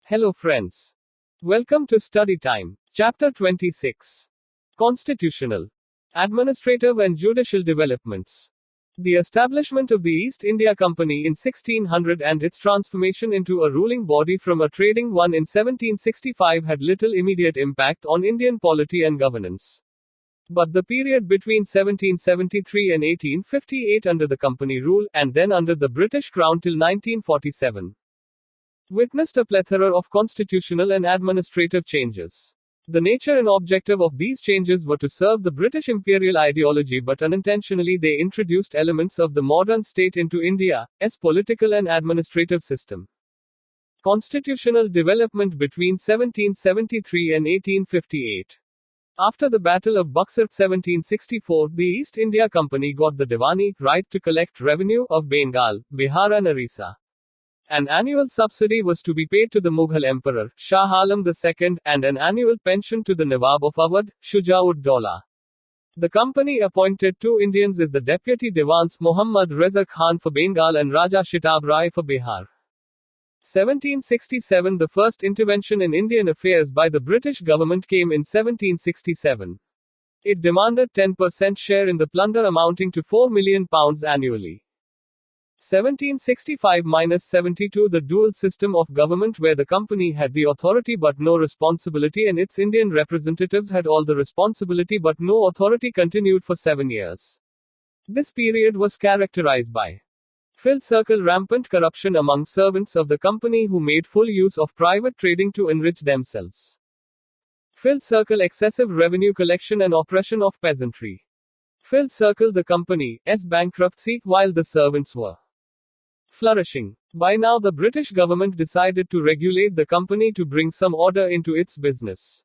Hello friends. Welcome to Study Time. Chapter 26. Constitutional, Administrative and Judicial Developments. The establishment of the East India Company in 1600 and its transformation into a ruling body from a trading one in 1765 had little immediate impact on Indian polity and governance. But the period between 1773 and 1858 under the Company rule, and then under the British Crown till 1947, witnessed a plethora of constitutional and administrative changes. The nature and objective of these changes were to serve the British imperial ideology, but unintentionally they introduced elements of the modern state into India's political and administrative system. Constitutional development between 1773 and 1858. After the Battle of Buxar 1764, the East India Company got the Diwani right to collect revenue of Bengal, Bihar and Orissa. An annual subsidy was to be paid to the Mughal Emperor, Shah Alam II, and an annual pension to the Nawab of Awadh, Shujā-ud-Dawla. The company appointed two Indians as the deputy Diwans, Muhammad Reza Khan for Bengal and Raja Shitab Rai for Bihar. 1767. The first intervention in Indian affairs by the British government came in 1767. It demanded 10% share in the plunder amounting to £4 million annually. 1765-72. The dual system of government, where the company had the authority but no responsibility and its Indian representatives had all the responsibility but no authority, continued for 7 years. This period was characterized by filled circle rampant corruption among servants of the company who made full use of private trading to enrich themselves. Filled circle excessive revenue collection and oppression of peasantry. Filled circle the company's bankruptcy while the servants were flourishing. By now the British government decided to regulate the company to bring some order into its business.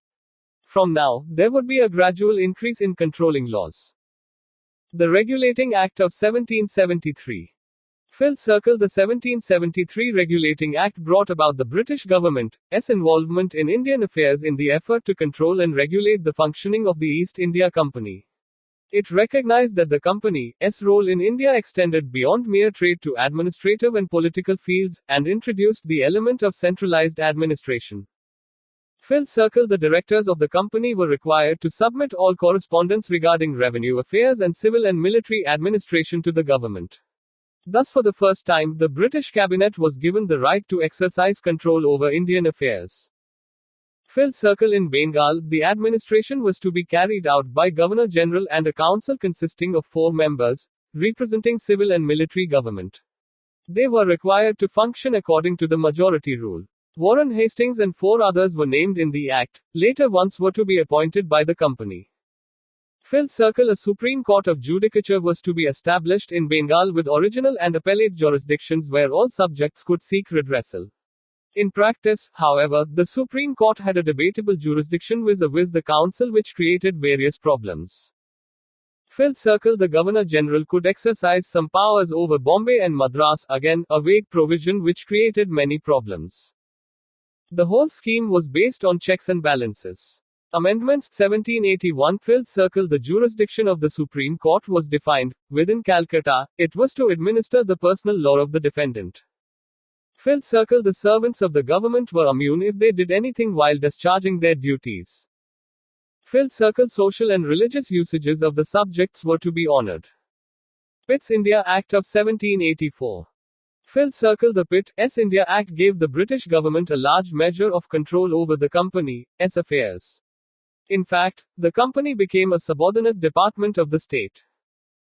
From now, there would be a gradual increase in controlling laws. The Regulating Act of 1773. Filled circle. The 1773 Regulating Act brought about the British government's involvement in Indian affairs in the effort to control and regulate the functioning of the East India Company. It recognized that the company's role in India extended beyond mere trade to administrative and political fields, and introduced the element of centralized administration. Filled circle. The directors of the company were required to submit all correspondence regarding revenue affairs and civil and military administration to the government. Thus, for the first time, the British cabinet was given the right to exercise control over Indian affairs. Filled circle. In Bengal, the administration was to be carried out by Governor General and a council consisting of 4 members, representing civil and military government. They were required to function according to the majority rule. Warren Hastings and 4 others were named in the act. Later ones were to be appointed by the company. Filled circle. A Supreme Court of Judicature was to be established in Bengal with original and appellate jurisdictions where all subjects could seek redressal. In practice, however, the Supreme Court had a debatable jurisdiction vis-a-vis the council, which created various problems. Filled circle. The Governor General could exercise some powers over Bombay and Madras, again, a vague provision which created many problems. The whole scheme was based on checks and balances. Amendments 1781. Filled circle. The jurisdiction of the Supreme Court was defined. Within Calcutta, it was to administer the personal law of the defendant. Filled circle. The servants of the government were immune if they did anything while discharging their duties. Filled circle. Social and religious usages of the subjects were to be honored. Pitt's India Act of 1784. Filled circle. The Pitt's India Act gave the British government a large measure of control over the company's affairs. In fact, the company became a subordinate department of the state.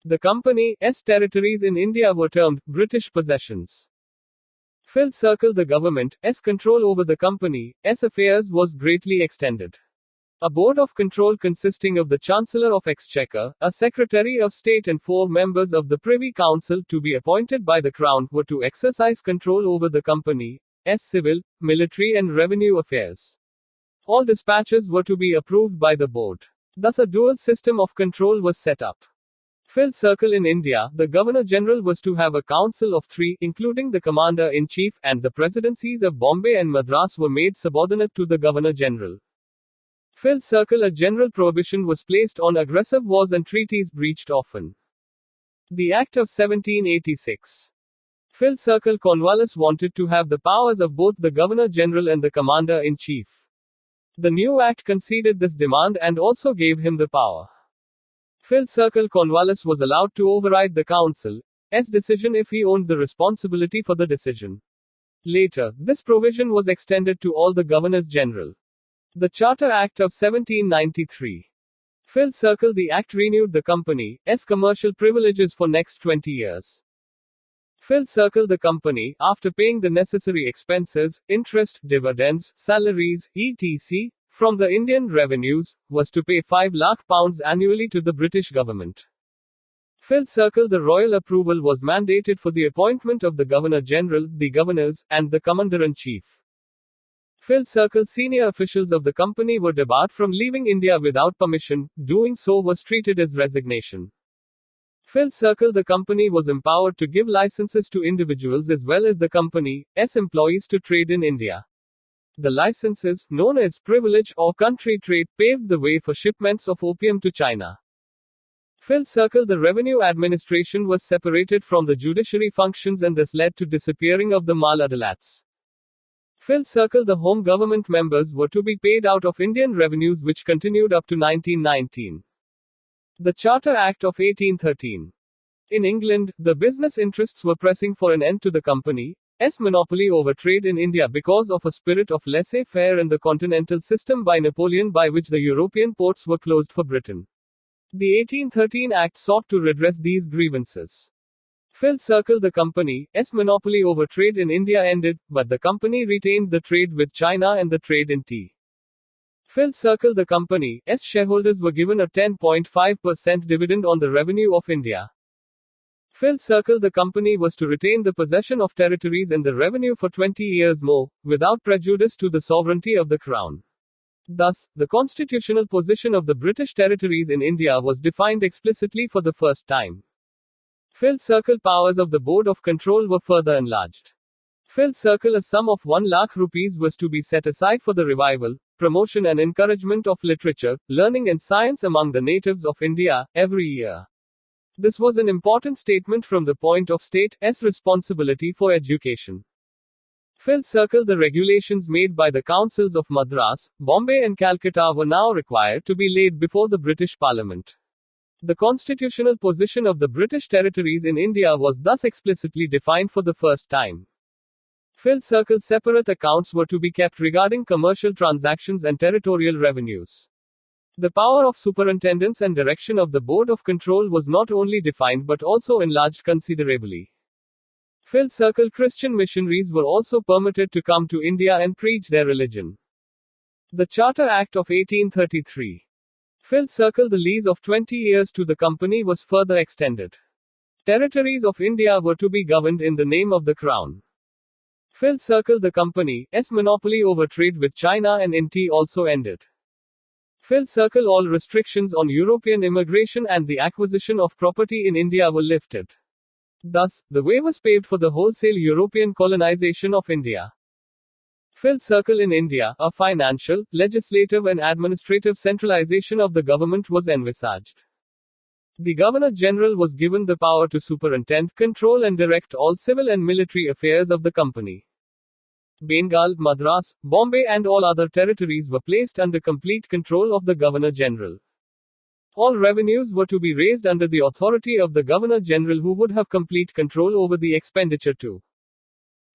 The company's territories in India were termed British possessions. Filled circle. The government's control over the company's affairs was greatly extended. A board of control consisting of the Chancellor of Exchequer, a Secretary of State and 4 members of the Privy Council to be appointed by the Crown were to exercise control over the company's civil, military and revenue affairs. All dispatches were to be approved by the board. Thus a dual system of control was set up. Filled circle. In India, the Governor General was to have a council of 3, including the Commander-in-Chief, and the presidencies of Bombay and Madras were made subordinate to the Governor General. Filled circle. A general prohibition was placed on aggressive wars and treaties breached often. The Act of 1786. Fifth Circle Cornwallis wanted to have the powers of both the Governor-General and the Commander-in-Chief. The new act conceded this demand and also gave him the power. Fifth Circle Cornwallis was allowed to override the Council's decision if he owned the responsibility for the decision. Later, this provision was extended to all the Governors-General. The Charter Act of 1793. Fifth Circle. The Act renewed the company's commercial privileges for next 20 years. Fifth Circle. The company, after paying the necessary expenses, interest, dividends, salaries, etc., from the Indian revenues, was to pay £5 lakh annually to the British government. Fifth Circle. The royal approval was mandated for the appointment of the Governor-General, the Governors, and the Commander-in-Chief. Fifth Circle. Senior officials of the company were debarred from leaving India without permission. Doing so was treated as resignation. Fifth Circle. The company was empowered to give licenses to individuals as well as the company's employees to trade in India. The licenses, known as privilege or country trade, paved the way for shipments of opium to China. Fifth Circle. The revenue administration was separated from the judiciary functions and this led to disappearing of the Mal Adalats. Fifth Circle. The home government members were to be paid out of Indian revenues which continued up to 1919. The Charter Act of 1813. In England, the business interests were pressing for an end to the company's monopoly over trade in India because of a spirit of laissez-faire in the continental system by Napoleon by which the European ports were closed for Britain. The 1813 Act sought to redress these grievances. Fifth Circle. The company's monopoly over trade in India ended, but the company retained the trade with China and the trade in tea. Fifth Circle. The company's shareholders were given a 10.5% dividend on the revenue of India. Fifth Circle. The company was to retain the possession of territories and the revenue for 20 years more, without prejudice to the sovereignty of the Crown. Thus, the constitutional position of the British territories in India was defined explicitly for the first time. Fifth Circle. Powers of the Board of Control were further enlarged. Fifth Circle. A sum of 1 lakh rupees was to be set aside for the revival, promotion and encouragement of literature, learning and science among the natives of India, every year. This was an important statement from the point of state's responsibility for education. Fifth Circle. The regulations made by the councils of Madras, Bombay and Calcutta were now required to be laid before the British Parliament. The constitutional position of the British territories in India was thus explicitly defined for the first time. Fifth Circle. Separate accounts were to be kept regarding commercial transactions and territorial revenues. The power of superintendence and direction of the Board of Control was not only defined but also enlarged considerably. Fifth Circle. Christian missionaries were also permitted to come to India and preach their religion. The Charter Act of 1833. Fifth Circle. The lease of 20 years to the company was further extended. Territories of India were to be governed in the name of the Crown. Fifth Circle. The company's monopoly over trade with China and in tea also ended. Fifth Circle. All restrictions on European immigration and the acquisition of property in India were lifted. Thus, the way was paved for the wholesale European colonization of India. Fifth Circle. In India, a financial, legislative and administrative centralization of the government was envisaged. The Governor-General was given the power to superintend, control and direct all civil and military affairs of the company. Bengal, Madras, Bombay and all other territories were placed under complete control of the Governor-General. All revenues were to be raised under the authority of the Governor-General who would have complete control over the expenditure too.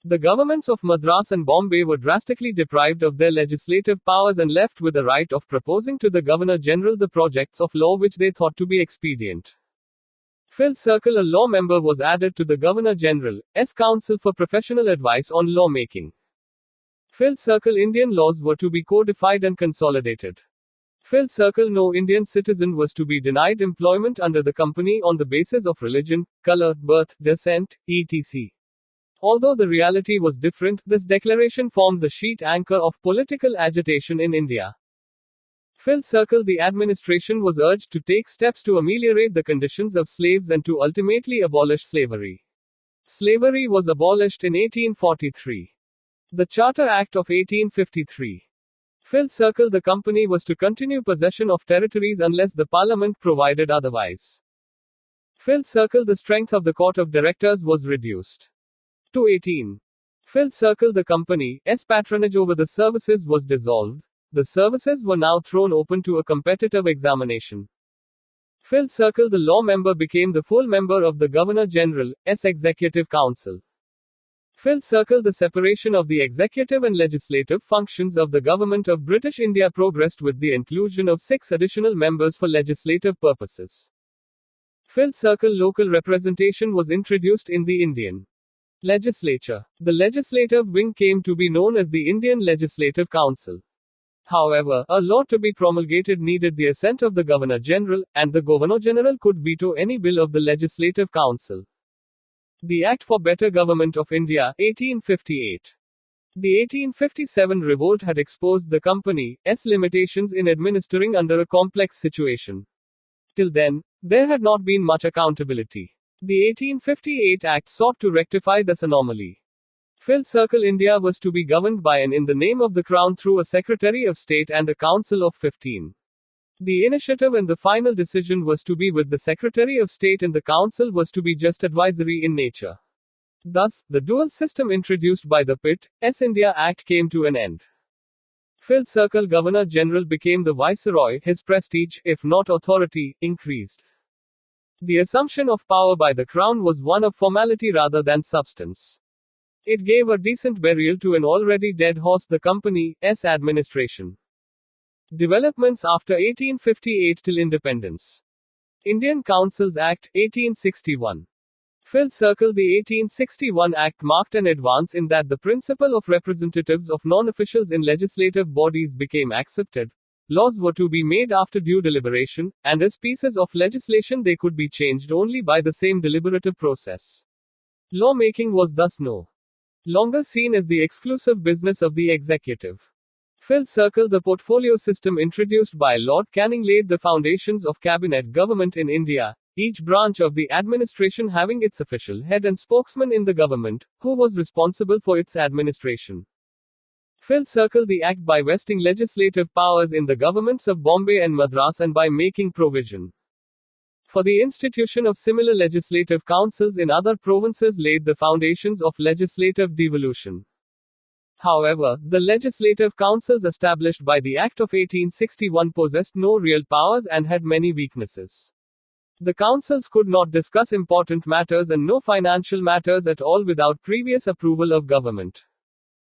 The governments of Madras and Bombay were drastically deprived of their legislative powers and left with the right of proposing to the Governor-General the projects of law which they thought to be expedient. Fifth Circle. A law member was added to the Governor-General's Council for professional advice on lawmaking. Fifth Circle. Indian laws were to be codified and consolidated. Fifth Circle. No Indian citizen was to be denied employment under the company on the basis of religion, color, birth, descent, etc. Although the reality was different, this declaration formed the sheet anchor of political agitation in India. Fifth Circle. The administration was urged to take steps to ameliorate the conditions of slaves and to ultimately abolish slavery. Slavery was abolished in 1843. The Charter Act of 1853. Fifth Circle. The company was to continue possession of territories unless the Parliament provided otherwise. Fifth Circle. The strength of the Court of Directors was reduced. to 18. Fifth Circle. The company's patronage over the services was dissolved. The services were now thrown open to a competitive examination. Fifth Circle. The law member became the full member of the Governor-General's Executive Council. Fifth Circle. The separation of the executive and legislative functions of the Government of British India progressed with the inclusion of 6 additional members for legislative purposes. Fifth Circle. Local representation was introduced in the Indian legislature. The legislative wing came to be known as the Indian Legislative Council. However, a law to be promulgated needed the assent of the Governor-General, and the Governor-General could veto any bill of the Legislative Council. The Act for Better Government of India, 1858. The 1857 revolt had exposed the company's limitations in administering under a complex situation. Till then, there had not been much accountability. The 1858 Act sought to rectify this anomaly. Fifth Circle. India was to be governed by and in the name of the Crown through a Secretary of State and a Council of 15. The initiative and the final decision was to be with the Secretary of State, and the Council was to be just advisory in nature. Thus, the dual system introduced by the Pitt's India Act came to an end. Fifth Circle. Governor-General became the Viceroy. His prestige, if not authority, increased. The assumption of power by the Crown was one of formality rather than substance. It gave a decent burial to an already dead horse, the company's administration. Developments after 1858 till independence. Indian Councils Act, 1861. Fifth Circle. The 1861 Act marked an advance in that the principle of representatives of non-officials in legislative bodies became accepted. Laws were to be made after due deliberation, and as pieces of legislation they could be changed only by the same deliberative process. Lawmaking was thus no longer seen as the exclusive business of the executive. Fifth Circle. The portfolio system introduced by Lord Canning laid the foundations of cabinet government in India, each branch of the administration having its official head and spokesman in the government, who was responsible for its administration. Fifth Circle. The Act by vesting legislative powers in the governments of Bombay and Madras and by making provision for the institution of similar legislative councils in other provinces laid the foundations of legislative devolution. However, the legislative councils established by the Act of 1861 possessed no real powers and had many weaknesses. The councils could not discuss important matters and no financial matters at all without previous approval of government.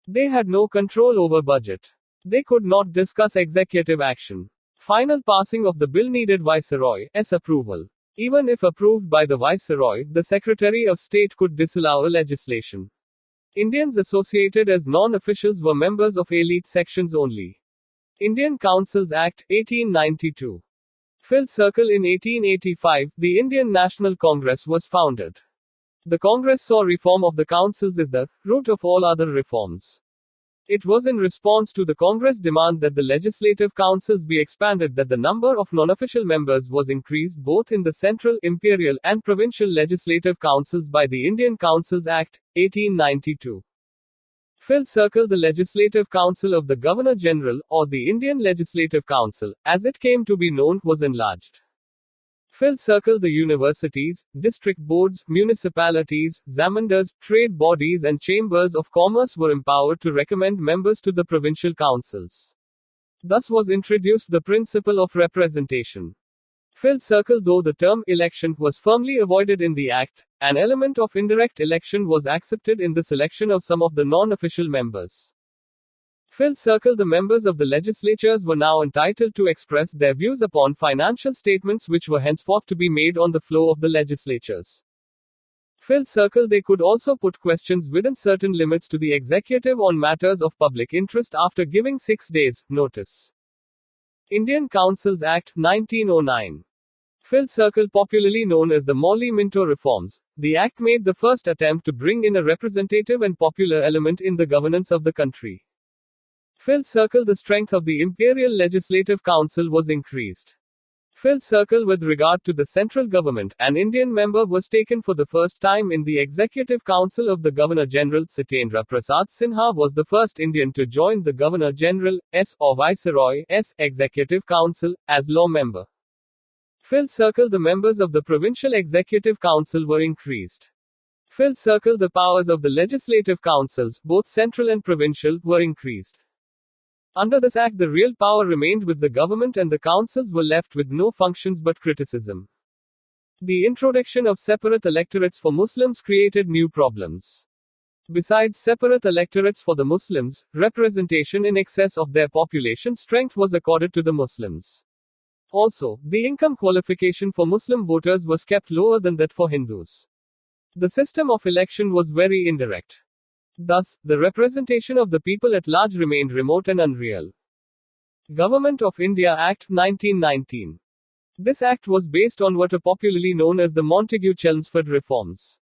They had no control over budget. They could not discuss executive action. Final passing of the bill needed Viceroy's approval. Even if approved by the Viceroy, the Secretary of State could disallow a legislation. Indians associated as non-officials were members of elite sections only. Indian Councils Act, 1892. Fifth Circle. In 1885, the Indian National Congress was founded. The Congress saw reform of the councils as the root of all other reforms. It was in response to the Congress' demand that the legislative councils be expanded that the number of non-official members was increased both in the central, imperial, and provincial legislative councils by the Indian Councils Act, 1892. Fifth Circle. The Legislative Council of the Governor-General, or the Indian Legislative Council, as it came to be known, was enlarged. Fifth Circle. The universities, district boards, municipalities, zamindars, trade bodies and chambers of commerce were empowered to recommend members to the provincial councils. Thus was introduced the principle of representation. Fifth Circle. Though the term election was firmly avoided in the Act, an element of indirect election was accepted in the selection of some of the non-official members. Fifth Circle. The members of the legislatures were now entitled to express their views upon financial statements which were henceforth to be made on the floor of the legislatures. Fifth Circle. They could also put questions within certain limits to the executive on matters of public interest after giving 6 days' notice. Indian Councils Act, 1909. Fifth Circle. Popularly known as the Morley-Minto reforms, the Act made the first attempt to bring in a representative and popular element in the governance of the country. Fifth Circle. The strength of the Imperial Legislative Council was increased. Fifth Circle. With regard to the central government, an Indian member was taken for the first time in the Executive Council of the Governor-General. Satyendra Prasad Sinha was the first Indian to join the Governor-General's or Viceroy's Executive Council as law member. Fifth Circle. The members of the Provincial Executive Council were increased. Fifth circle, the powers of the legislative councils, both central and provincial, were increased. Under this act, the real power remained with the government and the councils were left with no functions but criticism. The introduction of separate electorates for Muslims created new problems. Besides separate electorates for the Muslims, representation in excess of their population strength was accorded to the Muslims. Also, the income qualification for Muslim voters was kept lower than that for Hindus. The system of election was very indirect. Thus, the representation of the people at large remained remote and unreal. Government of India Act 1919. This act was based on what are popularly known as the Montagu-Chelmsford reforms.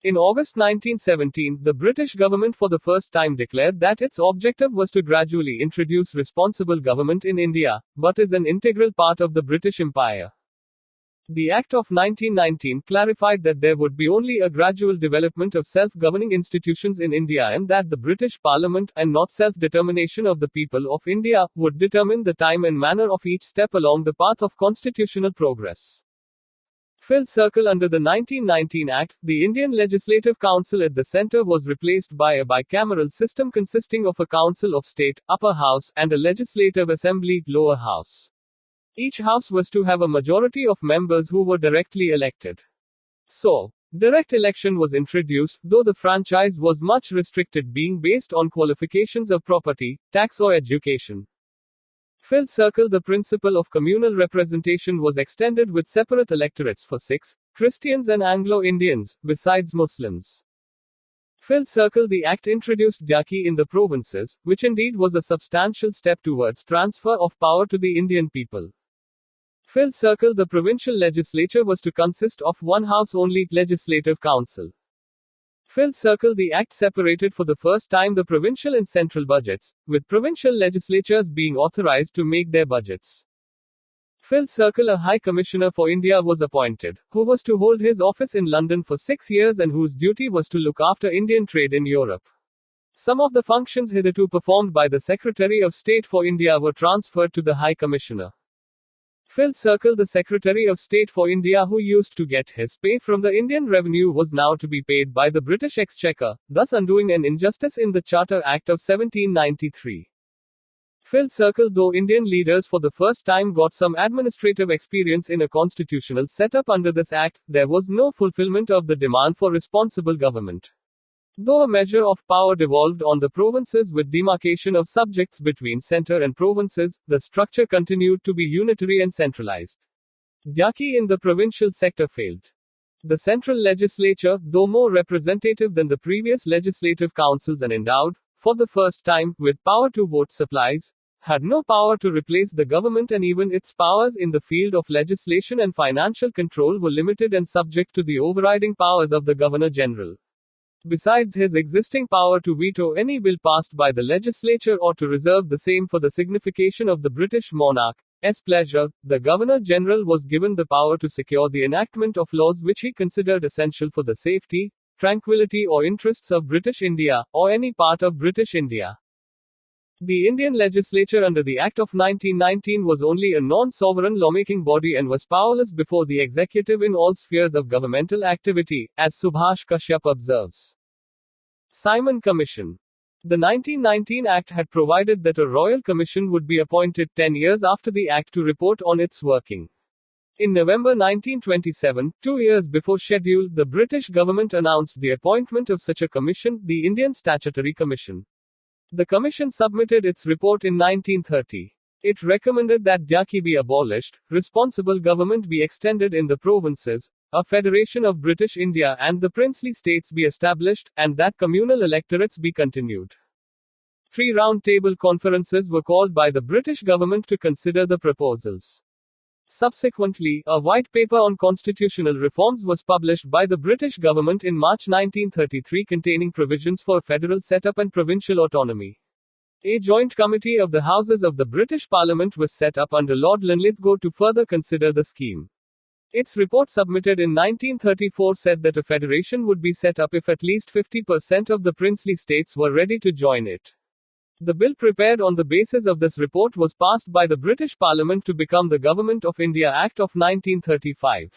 In August 1917, the British government for the first time declared that its objective was to gradually introduce responsible government in India, but is an integral part of the British Empire. The Act of 1919 clarified that there would be only a gradual development of self-governing institutions in India and that the British Parliament, and not self-determination of the people of India, would determine the time and manner of each step along the path of constitutional progress. Fifth circle, under the 1919 Act, the Indian Legislative Council at the centre was replaced by a bicameral system consisting of a Council of State, Upper House, and a Legislative Assembly, Lower House. Each house was to have a majority of members who were directly elected. So, direct election was introduced, though the franchise was much restricted, being based on qualifications of property, tax or education. Fifth circle, the principle of communal representation was extended with separate electorates for Sikhs, Christians and Anglo-Indians, besides Muslims. Fifth circle, the Act introduced Dyaki in the provinces, which indeed was a substantial step towards transfer of power to the Indian people. Fifth circle, the provincial legislature was to consist of one house only, Legislative Council. Fifth circle, the Act separated for the first time the provincial and central budgets, with provincial legislatures being authorized to make their budgets. Fifth circle, a High Commissioner for India was appointed, who was to hold his office in London for 6 years and whose duty was to look after Indian trade in Europe. Some of the functions hitherto performed by the Secretary of State for India were transferred to the High Commissioner. Fifth circle, the Secretary of State for India, who used to get his pay from the Indian revenue, was now to be paid by the British Exchequer, thus undoing an injustice in the Charter Act of 1793. Fifth circle, though Indian leaders for the first time got some administrative experience in a constitutional setup under this act, there was no fulfillment of the demand for responsible government. Though a measure of power devolved on the provinces with demarcation of subjects between centre and provinces, the structure continued to be unitary and centralized. Dyaki in the provincial sector failed. The central legislature, though more representative than the previous legislative councils and endowed, for the first time, with power to vote supplies, had no power to replace the government, and even its powers in the field of legislation and financial control were limited and subject to the overriding powers of the Governor-General. Besides his existing power to veto any bill passed by the legislature or to reserve the same for the signification of the British monarch's pleasure, the Governor-General was given the power to secure the enactment of laws which he considered essential for the safety, tranquility or interests of British India, or any part of British India. The Indian legislature under the Act of 1919 was only a non-sovereign lawmaking body and was powerless before the executive in all spheres of governmental activity, as Subhash Kashyap observes. Simon Commission. The 1919 Act had provided that a royal commission would be appointed 10 years after the Act to report on its working. In November 1927, 2 years before schedule, the British government announced the appointment of such a commission, the Indian Statutory Commission. The commission submitted its report in 1930. It recommended that Dyaki be abolished, responsible government be extended in the provinces, a federation of British India and the princely states be established, and that communal electorates be continued. 3 round-table conferences were called by the British government to consider the proposals. Subsequently, a white paper on constitutional reforms was published by the British government in March 1933 containing provisions for federal setup and provincial autonomy. A joint committee of the Houses of the British Parliament was set up under Lord Linlithgow to further consider the scheme. Its report submitted in 1934 said that a federation would be set up if at least 50% of the princely states were ready to join it. The bill prepared on the basis of this report was passed by the British Parliament to become the Government of India Act of 1935.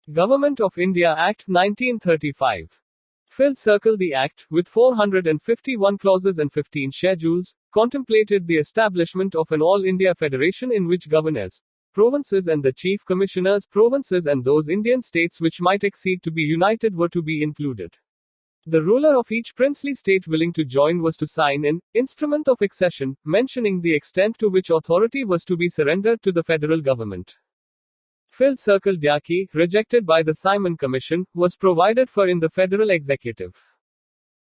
Government of India Act 1935. Fifth Circle. The Act, with 451 clauses and 15 schedules, contemplated the establishment of an All India Federation in which governors, provinces and the chief commissioners, provinces and those Indian states which might exceed to be united were to be included. The ruler of each princely state willing to join was to sign an instrument of accession, mentioning the extent to which authority was to be surrendered to the federal government. Fifth Circle. Dyaki, rejected by the Simon Commission, was provided for in the federal executive.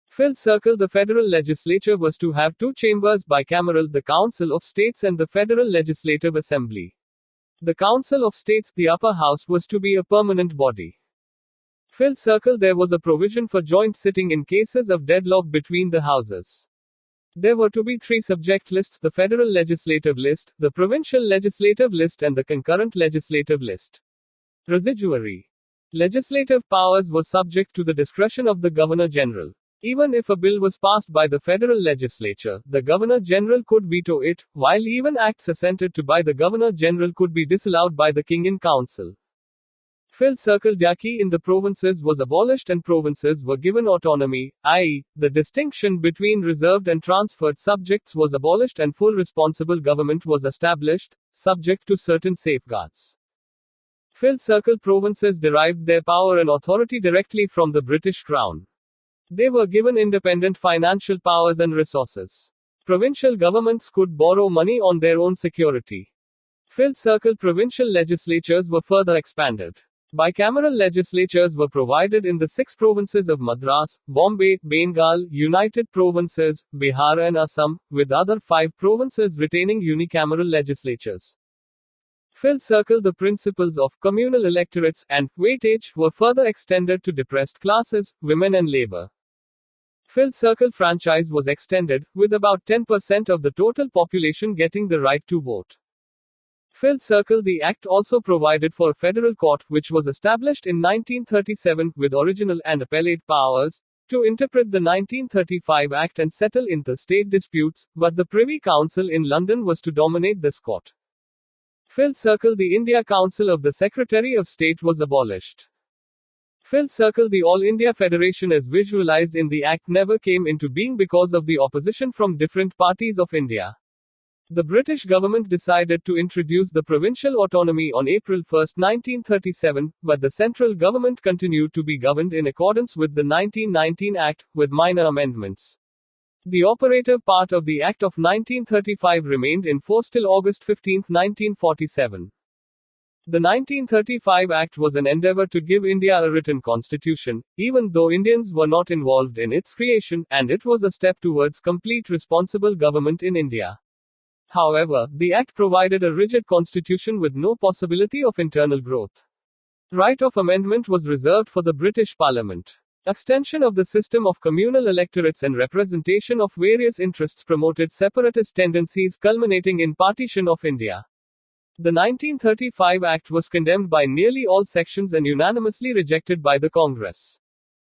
Fifth Circle. The federal legislature was to have two chambers, bicameral, the Council of States and the Federal Legislative Assembly. The Council of States, the upper house, was to be a permanent body. Fifth Circle. There was a provision for joint sitting in cases of deadlock between the houses. There were to be three subject lists: the federal legislative list, the provincial legislative list and the concurrent legislative list. Residuary legislative powers were subject to the discretion of the Governor-General. Even if a bill was passed by the federal legislature, the Governor-General could veto it, while even acts assented to by the Governor-General could be disallowed by the King in Council. Fifth Circle. Dyaki in the provinces was abolished and provinces were given autonomy, i.e., the distinction between reserved and transferred subjects was abolished and full responsible government was established, subject to certain safeguards. Fifth Circle. Provinces derived their power and authority directly from the British Crown. They were given independent financial powers and resources. Provincial governments could borrow money on their own security. Fifth Circle. Provincial legislatures were further expanded. Bicameral legislatures were provided in the 6 provinces of Madras, Bombay, Bengal, United Provinces, Bihar and Assam, with other 5 provinces retaining unicameral legislatures. Fifth Circle. The principles of communal electorates and weightage were further extended to depressed classes, women and labor. Fifth Circle. Franchise was extended, with about 10% of the total population getting the right to vote. Fifth Circle. The Act also provided for a federal court, which was established in 1937, with original and appellate powers, to interpret the 1935 Act and settle interstate disputes, but the Privy Council in London was to dominate this court. Fifth Circle. The India Council of the Secretary of State was abolished. Fifth Circle. The All India Federation as visualized in the Act never came into being because of the opposition from different parties of India. The British government decided to introduce the provincial autonomy on April 1, 1937, but the central government continued to be governed in accordance with the 1919 Act, with minor amendments. The operative part of the Act of 1935 remained in force till August 15, 1947. The 1935 Act was an endeavor to give India a written constitution, even though Indians were not involved in its creation, and it was a step towards complete responsible government in India. However, the Act provided a rigid constitution with no possibility of internal growth. Right of amendment was reserved for the British Parliament. Extension of the system of communal electorates and representation of various interests promoted separatist tendencies culminating in partition of India. The 1935 Act was condemned by nearly all sections and unanimously rejected by the Congress.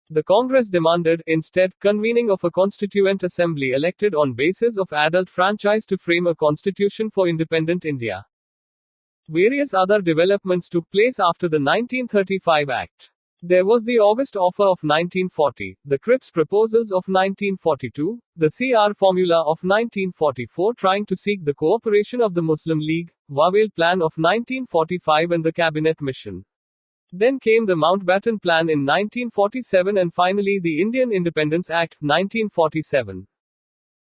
The Congress demanded, instead, convening of a constituent assembly elected on basis of adult franchise to frame a constitution for independent India. Various other developments took place after the 1935 Act. There was the August Offer of 1940, the Cripps Proposals of 1942, the CR Formula of 1944 trying to seek the cooperation of the Muslim League, Wavell Plan of 1945 and the Cabinet Mission. Then came the Mountbatten Plan in 1947 and finally the Indian Independence Act, 1947.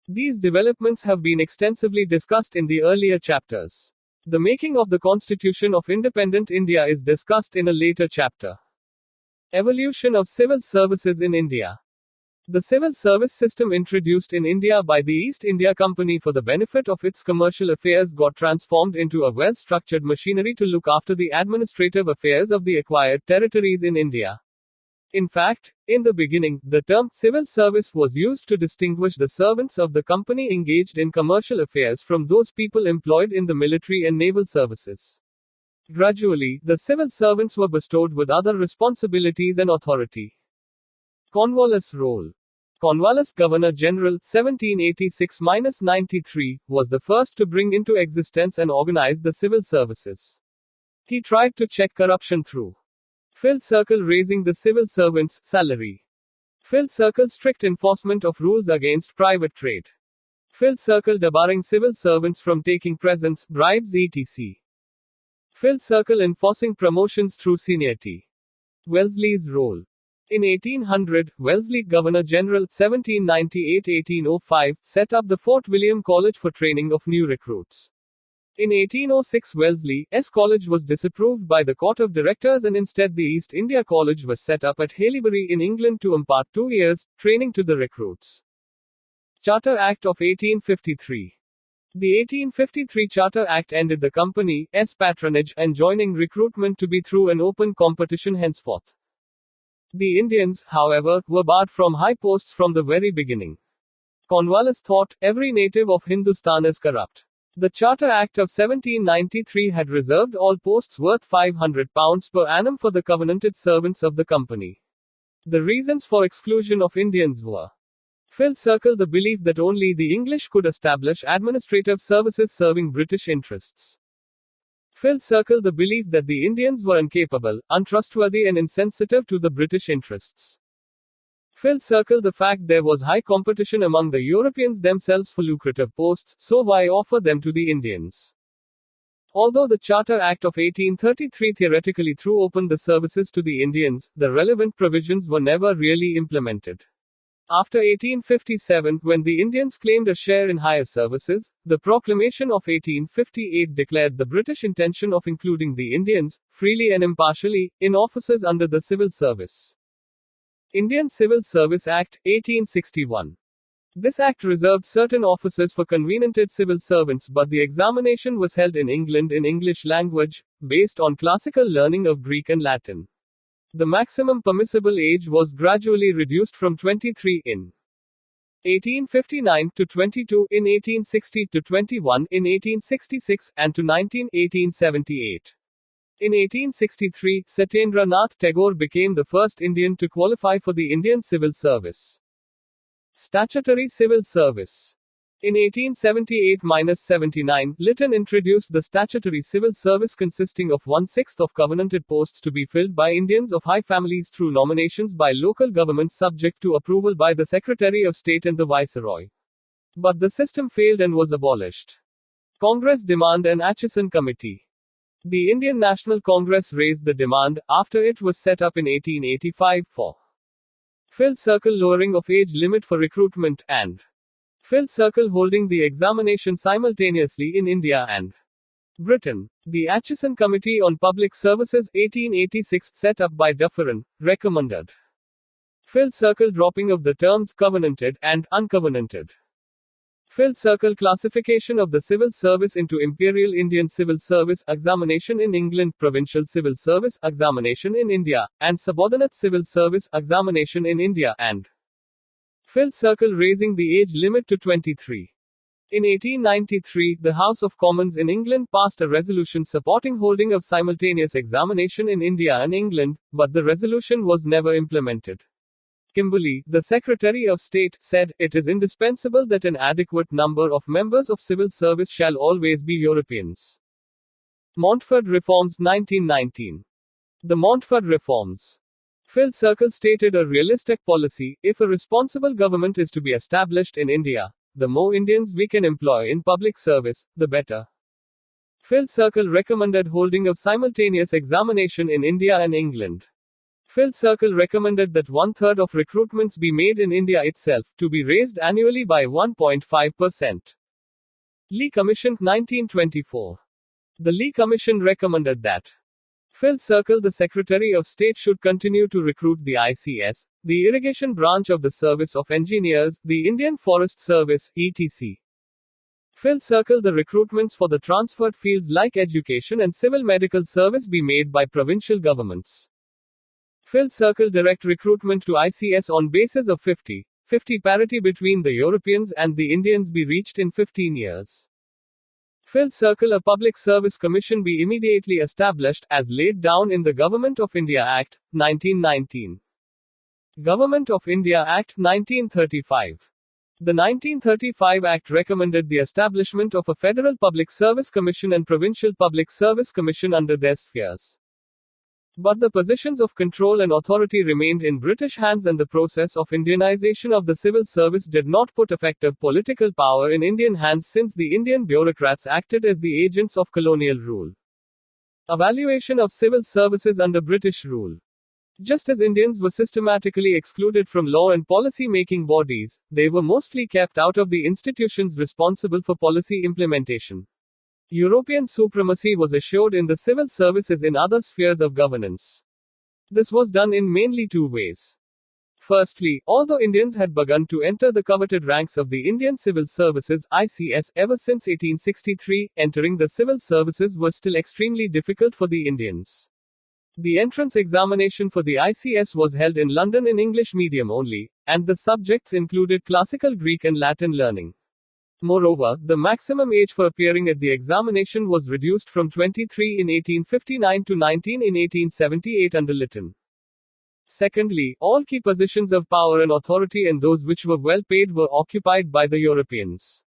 These developments have been extensively discussed in the earlier chapters. The making of the Constitution of Independent India is discussed in a later chapter. Evolution of civil services in India. The civil service system introduced in India by the East India Company for the benefit of its commercial affairs got transformed into a well-structured machinery to look after the administrative affairs of the acquired territories in India. In fact, in the beginning, the term civil service was used to distinguish the servants of the company engaged in commercial affairs from those people employed in the military and naval services. Gradually, the civil servants were bestowed with other responsibilities and authority. Cornwallis role. Cornwallis, Governor-General, 1786–93, was the first to bring into existence and organize the civil services. He tried to check corruption through Filled circle raising the civil servants' salary. Filled circle strict enforcement of rules against private trade. Filled circle debarring civil servants from taking presents, bribes etc. Filled circle enforcing promotions through seniority. Wellesley's role. In 1800, Wellesley, Governor-General 1798-1805, set up the Fort William College for training of new recruits. In 1806, Wellesley's college was disapproved by the Court of Directors and instead the East India College was set up at Haileybury in England to impart 2 years' training to the recruits. Charter Act of 1853. The 1853 Charter Act ended the company's patronage, enjoining recruitment to be through an open competition henceforth. The Indians, however, were barred from high posts from the very beginning. Cornwallis thought, every native of Hindustan is corrupt. The Charter Act of 1793 had reserved all posts worth £500 per annum for the covenanted servants of the company. The reasons for exclusion of Indians were: filled circle the belief that only the English could establish administrative services serving British interests. Filled circle the belief that the Indians were incapable, untrustworthy and insensitive to the British interests. Filled circle the fact there was high competition among the Europeans themselves for lucrative posts, so why offer them to the Indians? Although the Charter Act of 1833 theoretically threw open the services to the Indians, the relevant provisions were never really implemented. After 1857, when the Indians claimed a share in higher services, the Proclamation of 1858 declared the British intention of including the Indians, freely and impartially, in offices under the civil service. Indian Civil Service Act, 1861. This act reserved certain offices for convenanted civil servants, but the examination was held in England in English language, based on classical learning of Greek and Latin. The maximum permissible age was gradually reduced from 23 in 1859 to 22 in 1860 to 21 in 1866 and to 19 in 1878. In 1863, Satyendra Nath Tagore became the first Indian to qualify for the Indian Civil Service. Statutory Civil Service. In 1878-79, Lytton introduced the statutory civil service consisting of 1/6 of covenanted posts to be filled by Indians of high families through nominations by local governments subject to approval by the Secretary of State and the Viceroy. But the system failed and was abolished. Congress demand an Atchison Committee. The Indian National Congress raised the demand, after it was set up in 1885, for filled circle lowering of age limit for recruitment, and filled circle holding the examination simultaneously in India and Britain. The Atchison Committee on Public Services 1886, set up by Dufferin, recommended filled circle dropping of the terms covenanted and uncovenanted. Filled circle classification of the civil service into Imperial Indian Civil Service Examination in England, Provincial Civil Service Examination in India, and Subordinate Civil Service Examination in India, and filled circle raising the age limit to 23. In 1893, the House of Commons in England passed a resolution supporting holding of simultaneous examination in India and England, but the resolution was never implemented. Kimberley, the Secretary of State, said, "It is indispensable that an adequate number of members of civil service shall always be Europeans." Montford Reforms 1919. The Montford Reforms. Filled circle stated a realistic policy: if a responsible government is to be established in India, the more Indians we can employ in public service, the better. Filled circle recommended holding of simultaneous examination in India and England. Filled circle recommended that 1/3 of recruitments be made in India itself, to be raised annually by 1.5%. Lee Commission 1924. The Lee Commission recommended that filled circle the Secretary of State should continue to recruit the ICS, the irrigation branch of the Service of Engineers, the Indian Forest Service, etc. Filled circle the recruitments for the transferred fields like education and civil medical service be made by provincial governments. Filled circle direct recruitment to ICS on basis of 50-50 parity between the Europeans and the Indians be reached in 15 years. Filled circle a Public Service Commission be immediately established, as laid down in the Government of India Act, 1919. Government of India Act, 1935. The 1935 Act recommended the establishment of a Federal Public Service Commission and Provincial Public Service Commission under their spheres. But the positions of control and authority remained in British hands, and the process of Indianization of the civil service did not put effective political power in Indian hands, since the Indian bureaucrats acted as the agents of colonial rule. Evaluation of civil services under British rule. Just as Indians were systematically excluded from law and policy-making bodies, they were mostly kept out of the institutions responsible for policy implementation. European supremacy was assured in the civil services in other spheres of governance. This was done in mainly two ways. Firstly, although Indians had begun to enter the coveted ranks of the Indian Civil Services (ICS) ever since 1863, entering the civil services was still extremely difficult for the Indians. The entrance examination for the ICS was held in London in English medium only, and the subjects included classical Greek and Latin learning. Moreover, the maximum age for appearing at the examination was reduced from 23 in 1859 to 19 in 1878 under Lytton. Secondly, all key positions of power and authority, and those which were well paid, were occupied by the Europeans.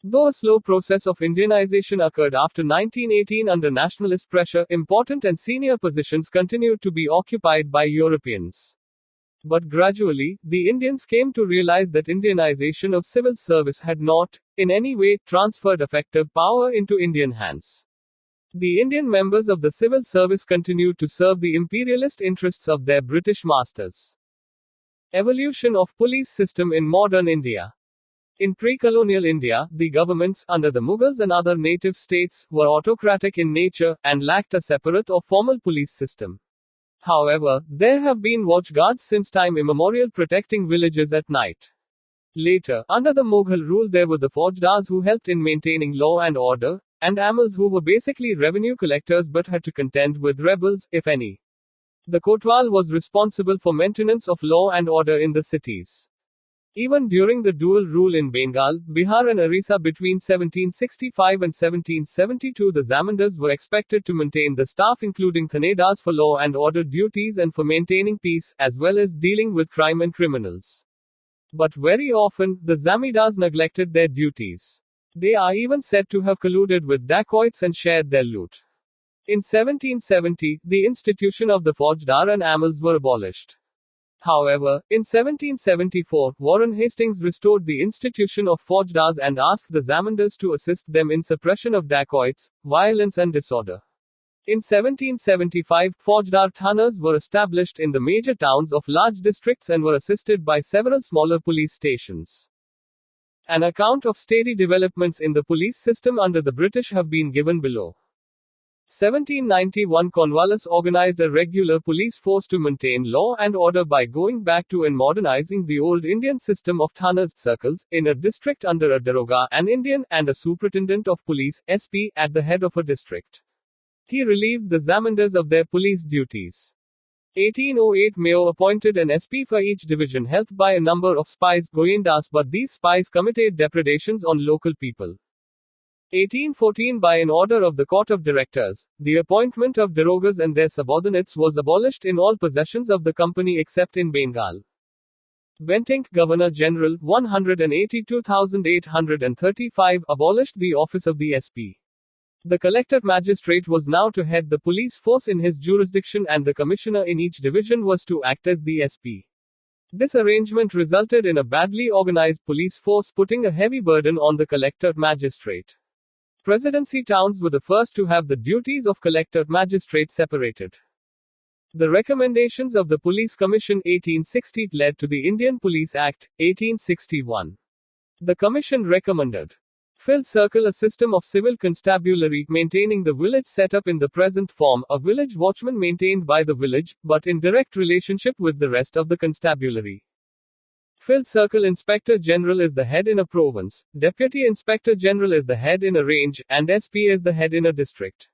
Though a slow process of Indianization occurred after 1918 under nationalist pressure, important and senior positions continued to be occupied by Europeans. But gradually, the Indians came to realize that Indianization of civil service had not, in any way, transferred effective power into Indian hands. The Indian members of the civil service continued to serve the imperialist interests of their British masters. Evolution of police system in modern India. In pre-colonial India, the governments, under the Mughals and other native states, were autocratic in nature, and lacked a separate or formal police system. However, there have been watch guards since time immemorial protecting villages at night. Later, under the Mughal rule, there were the Faujdars who helped in maintaining law and order, and Amals who were basically revenue collectors but had to contend with rebels, if any. The Kotwal was responsible for maintenance of law and order in the cities. Even during the dual rule in Bengal, Bihar and Orissa between 1765 and 1772, the Zamindars were expected to maintain the staff, including Thanedars, for law and order duties and for maintaining peace, as well as dealing with crime and criminals. But very often, the Zamindars neglected their duties. They are even said to have colluded with dacoits and shared their loot. In 1770, the institution of the Faujdar and Amals were abolished. However, in 1774, Warren Hastings restored the institution of Faujdars and asked the Zamindars to assist them in suppression of dacoits, violence and disorder. In 1775, Faujdar Thanas were established in the major towns of large districts and were assisted by several smaller police stations. An account of steady developments in the police system under the British have been given below. 1791, Cornwallis organized a regular police force to maintain law and order by going back to and modernizing the old Indian system of Thanas circles, in a district under a Daroga, an Indian, and a superintendent of police, SP, at the head of a district. He relieved the Zamindars of their police duties. 1808, Mayo appointed an SP for each division, helped by a number of spies, goyendas, but these spies committed depredations on local people. 1814, by an order of the Court of Directors, the appointment of Darogas and their subordinates was abolished in all possessions of the company except in Bengal. Bentinck, Governor-General, 182,835, abolished the office of the SP. The collector magistrate was now to head the police force in his jurisdiction, and the commissioner in each division was to act as the SP. This arrangement resulted in a badly organized police force, putting a heavy burden on the collector magistrate. Presidency towns were the first to have the duties of collector magistrate separated. The recommendations of the Police Commission 1860 led to the Indian Police Act, 1861. The Commission recommended Field Circle, a system of civil constabulary, maintaining the village setup in the present form, a village watchman maintained by the village, but in direct relationship with the rest of the constabulary. Field Circle Inspector General is the head in a province, Deputy Inspector General is the head in a range, and SP is the head in a district.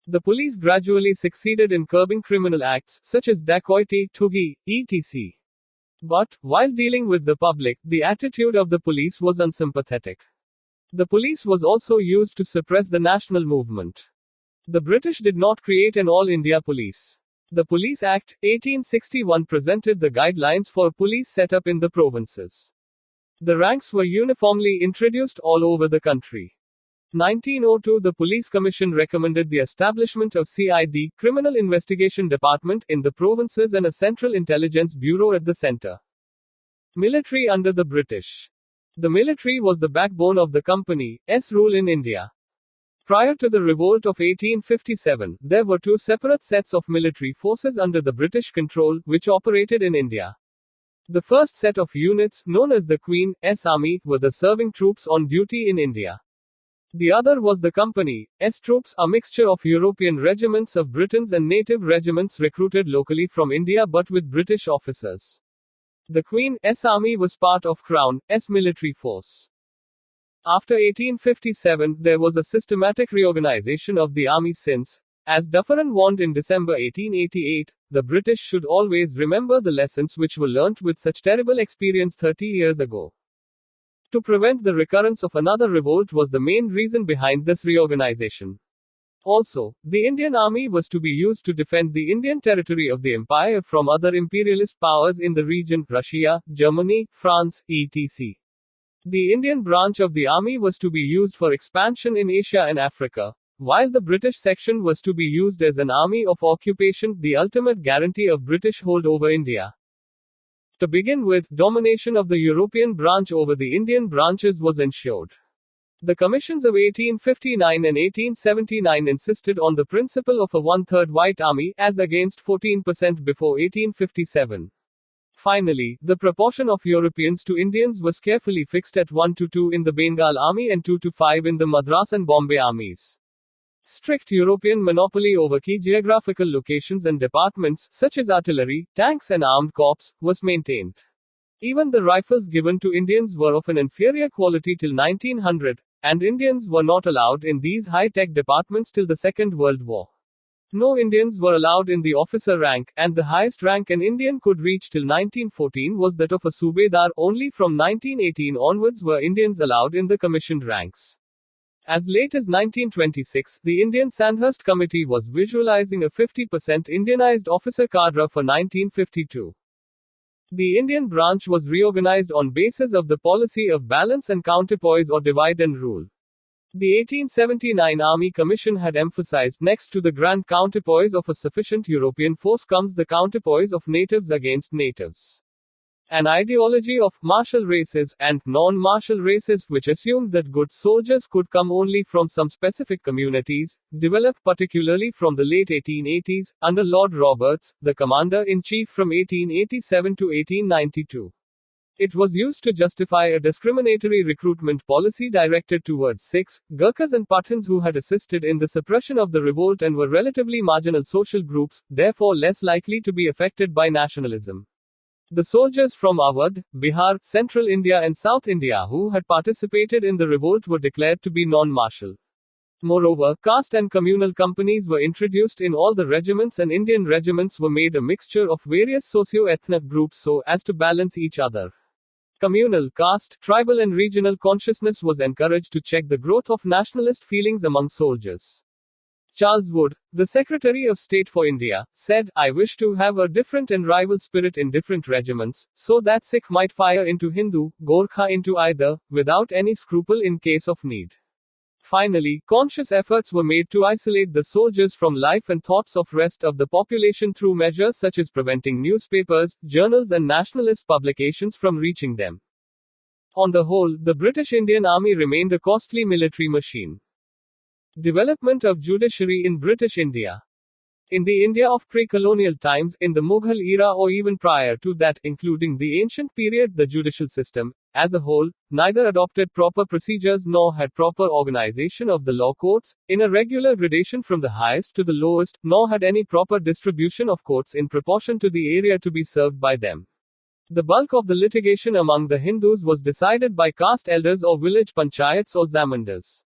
The police gradually succeeded in curbing criminal acts, such as dacoity, thugi, etc. But, while dealing with the public, the attitude of the police was unsympathetic. The police was also used to suppress the national movement. The British did not create an all-India police. The Police Act, 1861 presented the guidelines for police setup in the provinces. The ranks were uniformly introduced all over the country. 1902 The Police Commission recommended the establishment of CID, Criminal Investigation Department, in the provinces and a Central Intelligence Bureau at the center. Military under the British. The military was the backbone of the company's rule in India. Prior to the revolt of 1857, there were two separate sets of military forces under the British control, which operated in India. The first set of units, known as the Queen's Army, were the serving troops on duty in India. The other was the company's troops, a mixture of European regiments of Britons and native regiments recruited locally from India but with British officers. The Queen's Army was part of Crown's military force. After 1857, there was a systematic reorganization of the army since, as Dufferin warned in December 1888, the British should always remember the lessons which were learnt with such terrible experience 30 years ago. To prevent the recurrence of another revolt was the main reason behind this reorganization. Also, the Indian army was to be used to defend the Indian territory of the empire from other imperialist powers in the region, Russia, Germany, France, etc. The Indian branch of the army was to be used for expansion in Asia and Africa, while the British section was to be used as an army of occupation, the ultimate guarantee of British hold over India. To begin with, domination of the European branch over the Indian branches was ensured. The commissions of 1859 and 1879 insisted on the principle of a one-third white army, as against 14% before 1857. Finally, the proportion of Europeans to Indians was carefully fixed at 1:2 in the Bengal army and 2:5 in the Madras and Bombay armies. Strict European monopoly over key geographical locations and departments, such as artillery, tanks and armed corps, was maintained. Even the rifles given to Indians were of an inferior quality till 1900, and Indians were not allowed in these high-tech departments till the Second World War. No Indians were allowed in the officer rank, and the highest rank an Indian could reach till 1914 was that of a Subedar. Only from 1918 onwards were Indians allowed in the commissioned ranks. As late as 1926, the Indian Sandhurst Committee was visualizing a 50% Indianized officer cadre for 1952. The Indian branch was reorganized on basis of the policy of balance and counterpoise or divide and rule. The 1879 Army Commission had emphasized, next to the grand counterpoise of a sufficient European force comes the counterpoise of natives against natives. An ideology of martial races and non-martial races, which assumed that good soldiers could come only from some specific communities, developed particularly from the late 1880s, under Lord Roberts, the commander-in-chief from 1887 to 1892. It was used to justify a discriminatory recruitment policy directed towards Sikhs, Gurkhas and Pathans who had assisted in the suppression of the revolt and were relatively marginal social groups, therefore less likely to be affected by nationalism. The soldiers from Awadh, Bihar, Central India and South India who had participated in the revolt were declared to be non-martial. Moreover, caste and communal companies were introduced in all the regiments, and Indian regiments were made a mixture of various socio-ethnic groups so as to balance each other. Communal, caste, tribal and regional consciousness was encouraged to check the growth of nationalist feelings among soldiers. Charles Wood, the Secretary of State for India, said, "I wish to have a different and rival spirit in different regiments, so that Sikh might fire into Hindu, Gorkha into either, without any scruple in case of need." Finally, conscious efforts were made to isolate the soldiers from life and thoughts of rest of the population through measures such as preventing newspapers, journals and nationalist publications from reaching them. On the whole, the British Indian Army remained a costly military machine. Development of judiciary in British India. In the India of pre-colonial times, in the Mughal era or even prior to that, including the ancient period, the judicial system, as a whole, neither adopted proper procedures nor had proper organization of the law courts, in a regular gradation from the highest to the lowest, nor had any proper distribution of courts in proportion to the area to be served by them. The bulk of the litigation among the Hindus was decided by caste elders or village panchayats or zamindars.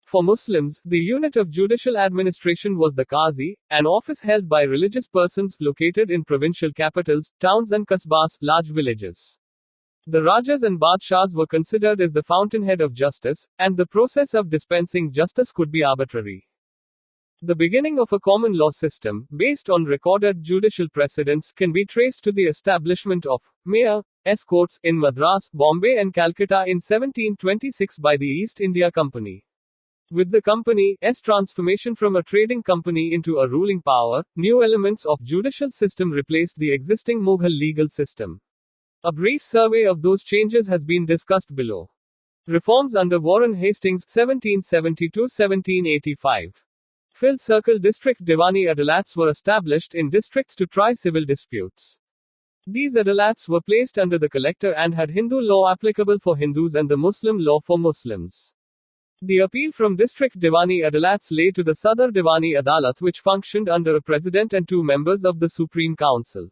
For Muslims, the unit of judicial administration was the Qazi, an office held by religious persons located in provincial capitals, towns and kasbas, large villages. The Rajas and Badshahs were considered as the fountainhead of justice, and the process of dispensing justice could be arbitrary. The beginning of a common law system, based on recorded judicial precedents, can be traced to the establishment of Mayor's courts in Madras, Bombay and Calcutta in 1726 by the East India Company. With the company's transformation from a trading company into a ruling power, new elements of judicial system replaced the existing Mughal legal system. A brief survey of those changes has been discussed below. Reforms under Warren Hastings 1770–1785. Filled Circle District Diwani Adalats were established in districts to try civil disputes. These adalats were placed under the collector and had Hindu law applicable for Hindus and the Muslim law for Muslims. The appeal from District Diwani Adalats lay to the Sadar Diwani Adalat, which functioned under a president and 2 members of the Supreme Council.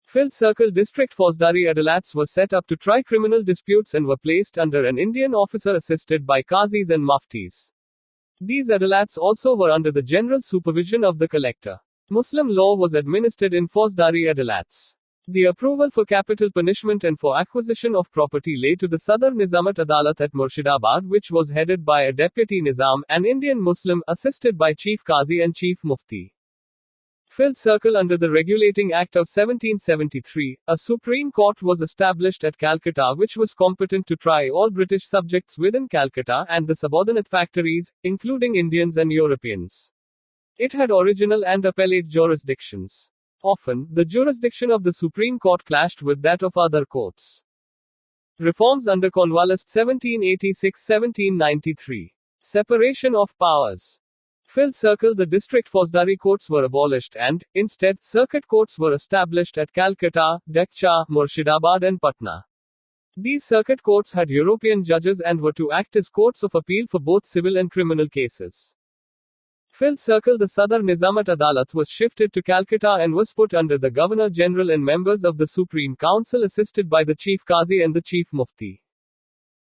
Filled Circle District Fauzdari Adalats were set up to try criminal disputes and were placed under an Indian officer assisted by Qazis and Muftis. These adalats also were under the general supervision of the collector. Muslim law was administered in Fauzdari Adalats. The approval for capital punishment and for acquisition of property lay to the Sadar Nizamat Adalat at Murshidabad, which was headed by a deputy Nizam, an Indian Muslim, assisted by Chief Qazi and Chief Mufti. Filled Circle under the Regulating Act of 1773, a Supreme Court was established at Calcutta which was competent to try all British subjects within Calcutta and the subordinate factories, including Indians and Europeans. It had original and appellate jurisdictions. Often, the jurisdiction of the Supreme Court clashed with that of other courts. Reforms under Cornwallis 1786–1793. Separation of powers. Filled Circle the district Fauzdari courts were abolished and, instead, circuit courts were established at Calcutta, Dekcha, Murshidabad and Patna. These circuit courts had European judges and were to act as courts of appeal for both civil and criminal cases. Filled Circle the Sadar Nizamat Adalat was shifted to Calcutta and was put under the Governor-General and members of the Supreme Council assisted by the Chief Qazi and the Chief Mufti.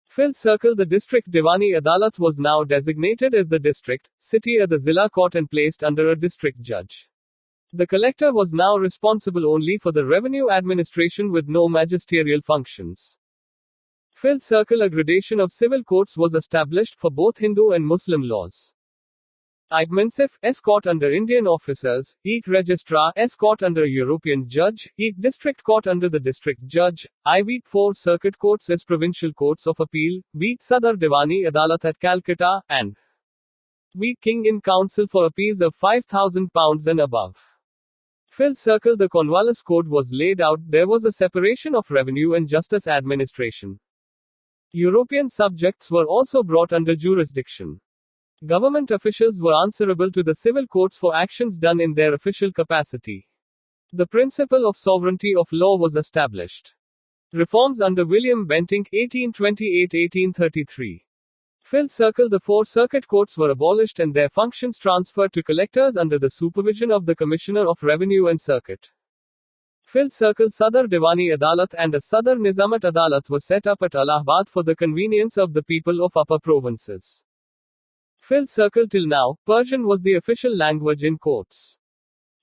Filled Circle the District Diwani Adalat was now designated as the district, city or the Zilla court and placed under a district judge. The collector was now responsible only for the revenue administration with no magisterial functions. Filled Circle a gradation of civil courts was established for both Hindu and Muslim laws. Mansif, Court under Indian officers, Registrar, Court under European judge, District Court under the district judge, 4 circuit courts as provincial courts of appeal, Sadar Diwani Adalat at Calcutta, and King in Council for appeals of £5,000 and above. Filled Circle the Cornwallis Code was laid out, there was a separation of revenue and justice administration. European subjects were also brought under jurisdiction. Government officials were answerable to the civil courts for actions done in their official capacity. The principle of sovereignty of law was established. Reforms under William Bentinck 1828–1833. Filled Circle the 4 circuit courts were abolished and their functions transferred to collectors under the supervision of the Commissioner of Revenue and Circuit. Filled Circle Sadar Diwani Adalat and a Sadar Nizamat Adalat were set up at Allahabad for the convenience of the people of upper provinces. Filled Circle till now, Persian was the official language in courts.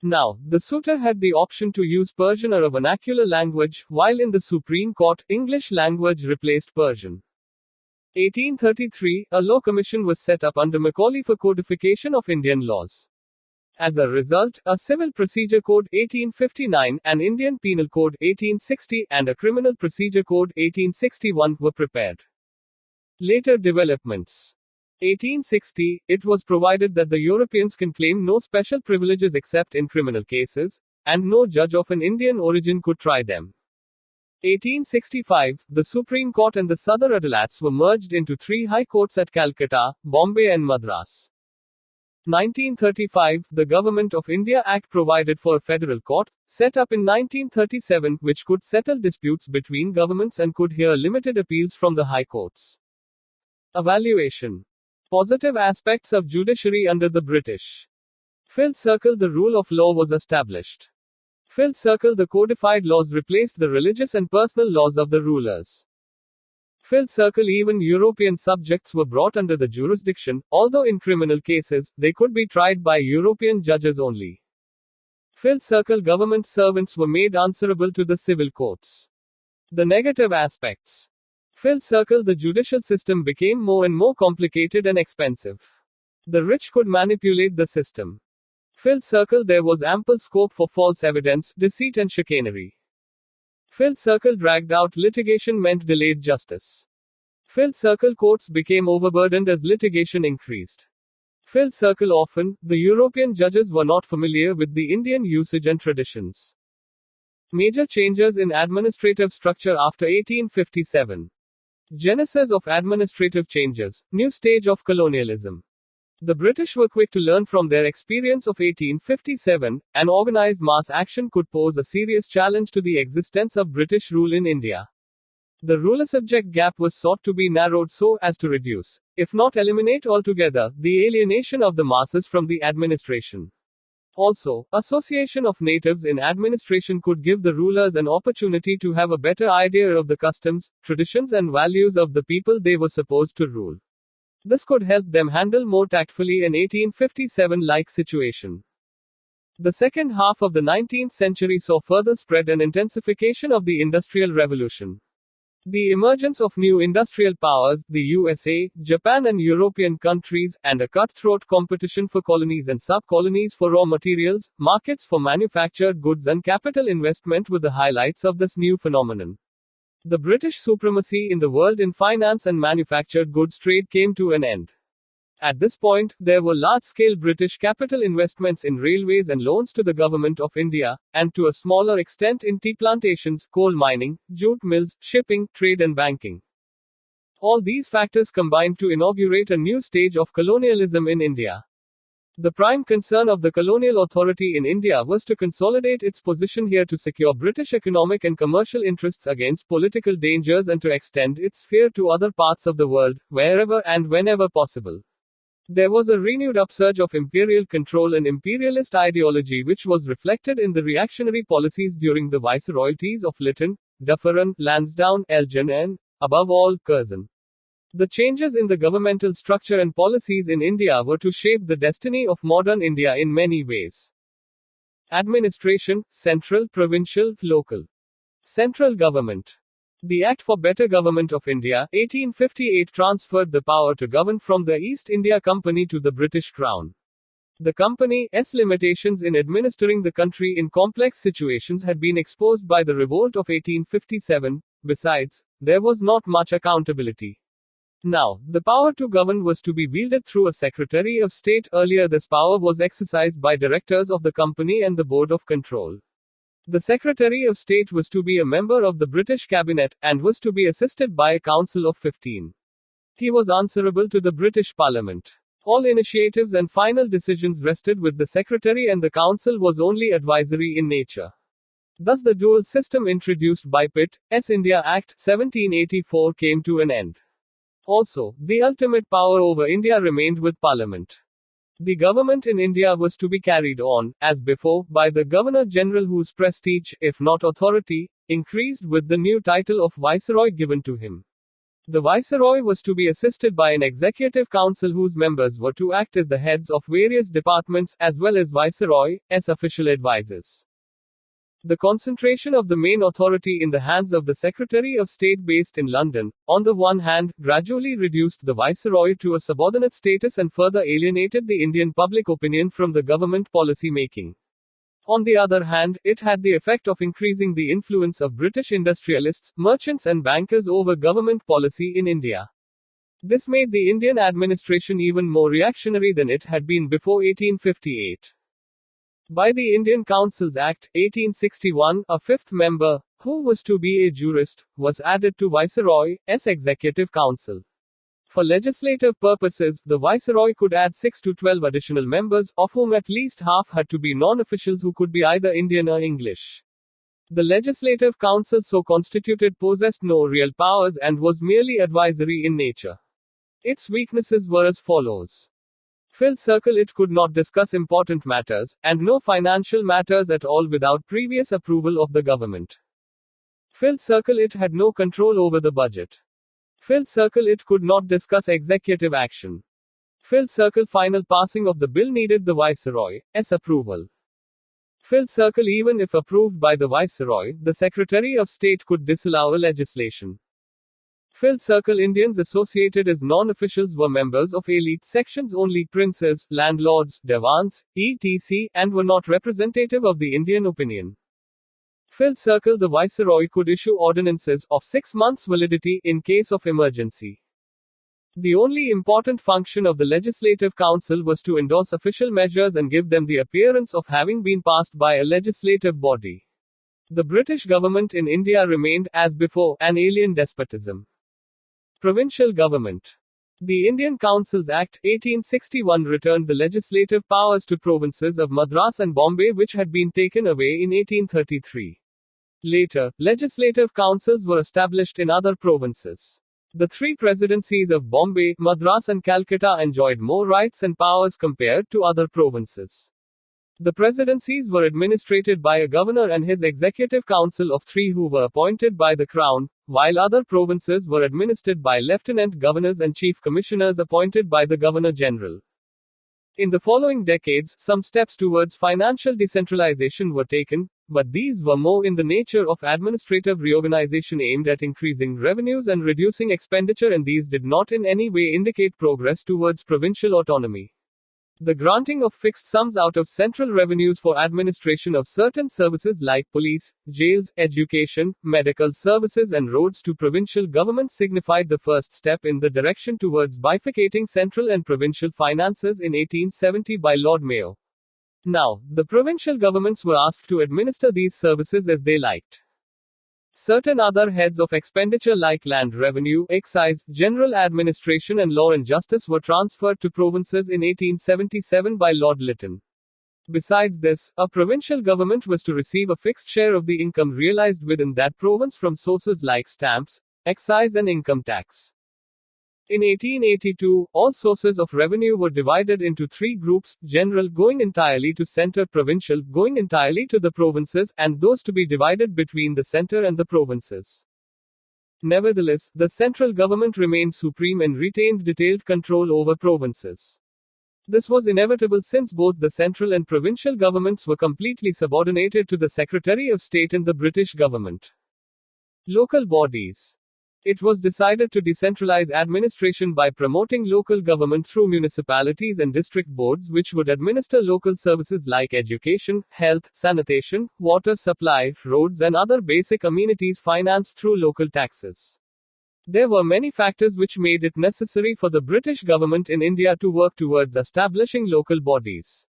Now, the suitor had the option to use Persian or a vernacular language, while in the Supreme Court, English language replaced Persian. 1833, a law commission was set up under Macaulay for codification of Indian laws. As a result, a Civil Procedure Code 1859, an Indian Penal Code 1860, and a Criminal Procedure Code 1861 were prepared. Later developments. 1860, it was provided that the Europeans can claim no special privileges except in criminal cases, and no judge of an Indian origin could try them. 1865, the Supreme Court and the Sadar Adalats were merged into 3 high courts at Calcutta, Bombay and Madras. 1935, the Government of India Act provided for a federal court, set up in 1937, which could settle disputes between governments and could hear limited appeals from the high courts. Evaluation. Positive aspects of judiciary under the British. Filled Circle the rule of law was established. Filled Circle the codified laws replaced the religious and personal laws of the rulers. Filled Circle even European subjects were brought under the jurisdiction, although in criminal cases, they could be tried by European judges only. Filled Circle government servants were made answerable to the civil courts. The negative aspects. Filled Circle the judicial system became more and more complicated and expensive. The rich could manipulate the system. Filled Circle there was ample scope for false evidence, deceit and chicanery. Filled Circle dragged out litigation meant delayed justice. Filled circle courts became overburdened as litigation increased. Filled circle often, the European judges were not familiar with the Indian usage and traditions. Major changes in administrative structure after 1857. Genesis of administrative changes, new stage of colonialism. The British were quick to learn from their experience of 1857, and organized mass action could pose a serious challenge to the existence of British rule in India. The ruler-subject gap was sought to be narrowed so as to reduce, if not eliminate altogether, the alienation of the masses from the administration. Also, association of natives in administration could give the rulers an opportunity to have a better idea of the customs, traditions and values of the people they were supposed to rule. This could help them handle more tactfully an 1857-like situation. The second half of the 19th century saw further spread and intensification of the Industrial Revolution. The emergence of new industrial powers, the USA, Japan and European countries, and a cutthroat competition for colonies and sub-colonies for raw materials, markets for manufactured goods and capital investment were the highlights of this new phenomenon. The British supremacy in the world in finance and manufactured goods trade came to an end. At this point, there were large-scale British capital investments in railways and loans to the Government of India, and to a smaller extent in tea plantations, coal mining, jute mills, shipping, trade and banking. All these factors combined to inaugurate a new stage of colonialism in India. The prime concern of the colonial authority in India was to consolidate its position here to secure British economic and commercial interests against political dangers and to extend its sphere to other parts of the world, wherever and whenever possible. There was a renewed upsurge of imperial control and imperialist ideology which was reflected in the reactionary policies during the viceroyalties of Lytton, Dufferin, Lansdowne, Elgin and, above all, Curzon. The changes in the governmental structure and policies in India were to shape the destiny of modern India in many ways. Administration, central, provincial, local. Central government. The Act for Better Government of India, 1858 transferred the power to govern from the East India Company to the British Crown. The company's limitations in administering the country in complex situations had been exposed by the revolt of 1857. Besides, there was not much accountability. Now, the power to govern was to be wielded through a Secretary of State. Earlier, this power was exercised by directors of the company and the Board of Control. The Secretary of State was to be a member of the British Cabinet, and was to be assisted by a council of 15. He was answerable to the British Parliament. All initiatives and final decisions rested with the Secretary and the council was only advisory in nature. Thus the dual system introduced by Pitt's India Act, 1784 came to an end. Also, the ultimate power over India remained with Parliament. The government in India was to be carried on, as before, by the Governor-General whose prestige, if not authority, increased with the new title of Viceroy given to him. The Viceroy was to be assisted by an Executive Council whose members were to act as the heads of various departments, as well as Viceroy's official advisors. The concentration of the main authority in the hands of the Secretary of State based in London, on the one hand, gradually reduced the Viceroy to a subordinate status and further alienated the Indian public opinion from the government policy making. On the other hand, it had the effect of increasing the influence of British industrialists, merchants and bankers over government policy in India. This made the Indian administration even more reactionary than it had been before 1858. By the Indian Councils Act, 1861, a fifth member, who was to be a jurist, was added to Viceroy's Executive Council. For legislative purposes, the Viceroy could add 6 to 12 additional members, of whom at least half had to be non-officials who could be either Indian or English. The Legislative Council so constituted possessed no real powers and was merely advisory in nature. Its weaknesses were as follows. Filled circle: it could not discuss important matters, and no financial matters at all without previous approval of the government. Filled circle: it had no control over the budget. Filled circle: it could not discuss executive action. Filled circle: final passing of the bill needed the Viceroy's approval. Filled circle: even if approved by the Viceroy, the Secretary of State could disallow a legislation. Filled circle: Indians associated as non-officials were members of elite sections only, princes, landlords, devans, etc., and were not representative of the Indian opinion. Filled circle: the Viceroy could issue ordinances of 6 months validity in case of emergency. The only important function of the Legislative Council was to endorse official measures and give them the appearance of having been passed by a legislative body. The British government in India remained, as before, an alien despotism. Provincial government. The Indian Councils Act, 1861 returned the legislative powers to provinces of Madras and Bombay, which had been taken away in 1833. Later, legislative councils were established in other provinces. The three presidencies of Bombay, Madras and Calcutta enjoyed more rights and powers compared to other provinces. The presidencies were administered by a governor and his executive council of three who were appointed by the crown, while other provinces were administered by lieutenant governors and chief commissioners appointed by the governor general. In the following decades, some steps towards financial decentralization were taken, but these were more in the nature of administrative reorganization aimed at increasing revenues and reducing expenditure, and these did not in any way indicate progress towards provincial autonomy. The granting of fixed sums out of central revenues for administration of certain services like police, jails, education, medical services and roads to provincial governments signified the first step in the direction towards bifurcating central and provincial finances in 1870 by Lord Mayo. Now, the provincial governments were asked to administer these services as they liked. Certain other heads of expenditure like land revenue, excise, general administration and law and justice were transferred to provinces in 1877 by Lord Lytton. Besides this, a provincial government was to receive a fixed share of the income realized within that province from sources like stamps, excise and income tax. In 1882, all sources of revenue were divided into three groups: general going entirely to center, provincial going entirely to the provinces, and those to be divided between the center and the provinces. Nevertheless, the central government remained supreme and retained detailed control over provinces. This was inevitable since both the central and provincial governments were completely subordinated to the Secretary of State and the British government. Local bodies. It was decided to decentralize administration by promoting local government through municipalities and district boards which would administer local services like education, health, sanitation, water supply, roads and other basic amenities financed through local taxes. There were many factors which made it necessary for the British government in India to work towards establishing local bodies.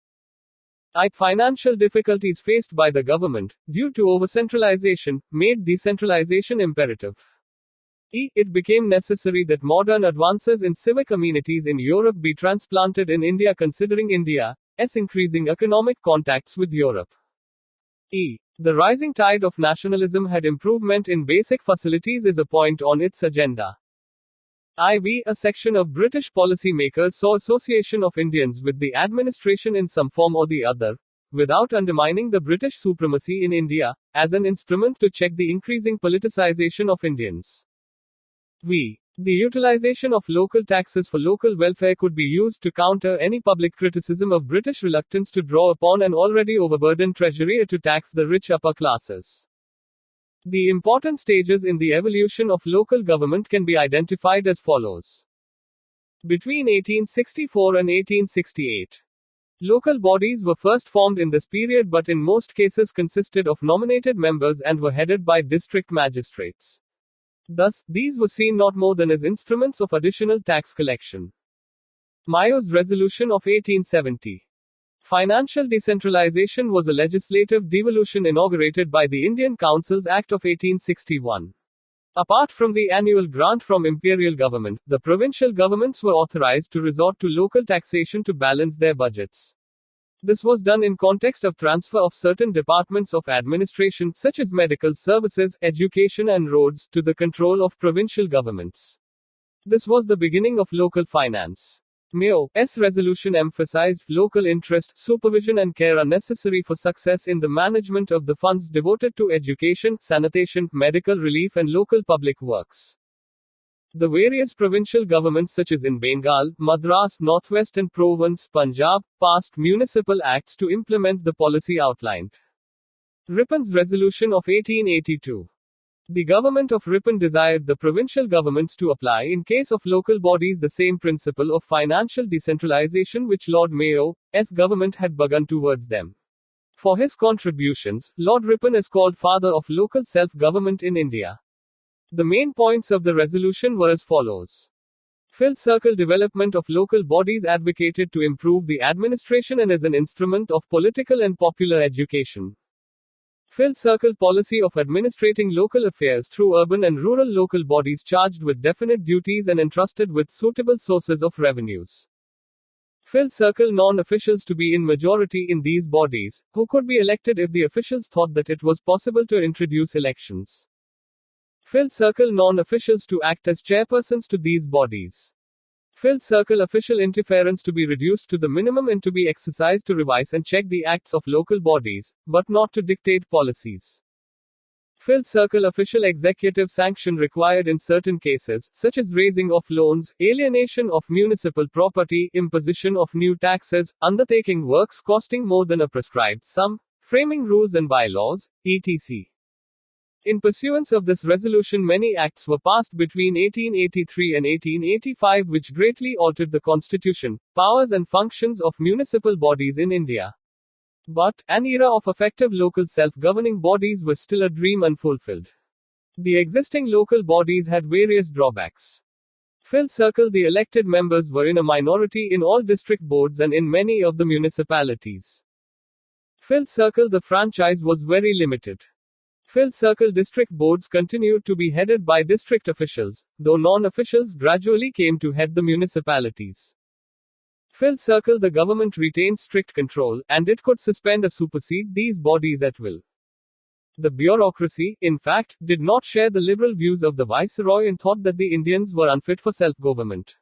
Financial difficulties faced by the government, due to over-centralization, made decentralization imperative. It became necessary that modern advances in civic amenities in Europe be transplanted in India, considering India's increasing economic contacts with Europe. The rising tide of nationalism had improvement in basic facilities is a point on its agenda. A section of British policymakers saw association of Indians with the administration in some form or the other, without undermining the British supremacy in India, as an instrument to check the increasing politicization of Indians. The utilization of local taxes for local welfare could be used to counter any public criticism of British reluctance to draw upon an already overburdened treasury to tax the rich upper classes. The important stages in the evolution of local government can be identified as follows. Between 1864 and 1868. Local bodies were first formed in this period, but in most cases consisted of nominated members and were headed by district magistrates. Thus, these were seen not more than as instruments of additional tax collection. Mayo's Resolution of 1870. Financial decentralization was a legislative devolution inaugurated by the Indian Councils Act of 1861. Apart from the annual grant from imperial government, the provincial governments were authorized to resort to local taxation to balance their budgets. This was done in context of transfer of certain departments of administration, such as medical services, education and roads, to the control of provincial governments. This was the beginning of local finance. Mayo's resolution emphasized local interest, supervision and care are necessary for success in the management of the funds devoted to education, sanitation, medical relief and local public works. The various provincial governments such as in Bengal, Madras, Northwest and Provence, Punjab, passed municipal acts to implement the policy outlined. Ripon's Resolution of 1882. The government of Ripon desired the provincial governments to apply in case of local bodies the same principle of financial decentralization which Lord Mayo's government had begun towards them. For his contributions, Lord Ripon is called father of local self-government in India. The main points of the resolution were as follows. Phil Circle development of local bodies advocated to improve the administration and as an instrument of political and popular education. Phil Circle policy of administrating local affairs through urban and rural local bodies charged with definite duties and entrusted with suitable sources of revenues. Phil Circle non-officials to be in majority in these bodies, who could be elected if the officials thought that it was possible to introduce elections. Phil Circle non-officials to act as chairpersons to these bodies. Phil Circle official interference to be reduced to the minimum and to be exercised to revise and check the acts of local bodies, but not to dictate policies. Phil Circle official executive sanction required in certain cases, such as raising of loans, alienation of municipal property, imposition of new taxes, undertaking works costing more than a prescribed sum, framing rules and bylaws, etc. In pursuance of this resolution, many acts were passed between 1883 and 1885 which greatly altered the constitution, powers and functions of municipal bodies in India. But, an era of effective local self-governing bodies was still a dream unfulfilled. The existing local bodies had various drawbacks. Phil Circle the elected members were in a minority in all district boards and in many of the municipalities. Phil Circle the franchise was very limited. Phil Circle district boards continued to be headed by district officials, though non-officials gradually came to head the municipalities. Phil Circle the government retained strict control, and it could suspend or supersede these bodies at will. The bureaucracy, in fact, did not share the liberal views of the viceroy and thought that the Indians were unfit for self-government.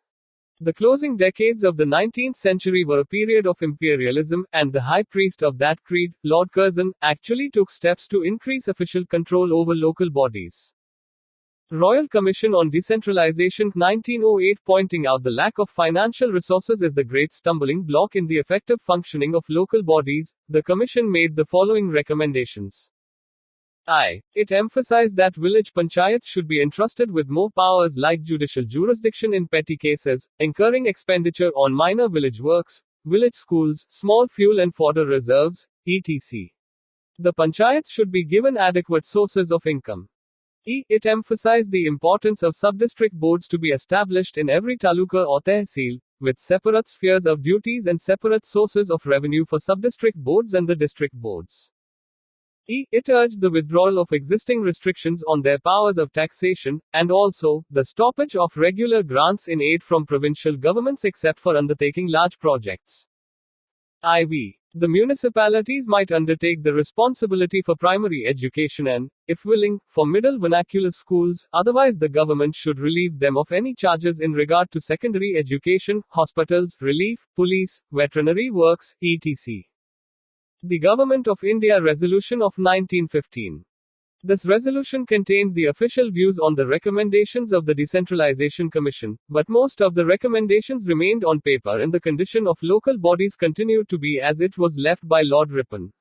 The closing decades of the 19th century were a period of imperialism, and the high priest of that creed, Lord Curzon, actually took steps to increase official control over local bodies. Royal Commission on Decentralization 1908 pointing out the lack of financial resources as the great stumbling block in the effective functioning of local bodies, the Commission made the following recommendations. It emphasized that village panchayats should be entrusted with more powers like judicial jurisdiction in petty cases, incurring expenditure on minor village works, village schools, small fuel and fodder reserves, etc. The panchayats should be given adequate sources of income. It emphasized the importance of sub-district boards to be established in every taluka or tehsil, with separate spheres of duties and separate sources of revenue for sub-district boards and the district boards. It urged the withdrawal of existing restrictions on their powers of taxation, and also, the stoppage of regular grants in aid from provincial governments except for undertaking large projects. The municipalities might undertake the responsibility for primary education and, if willing, for middle vernacular schools, otherwise the government should relieve them of any charges in regard to secondary education, hospitals, relief, police, veterinary works, etc. The Government of India Resolution of 1915. This resolution contained the official views on the recommendations of the Decentralization Commission, but most of the recommendations remained on paper and the condition of local bodies continued to be as it was left by Lord Ripon.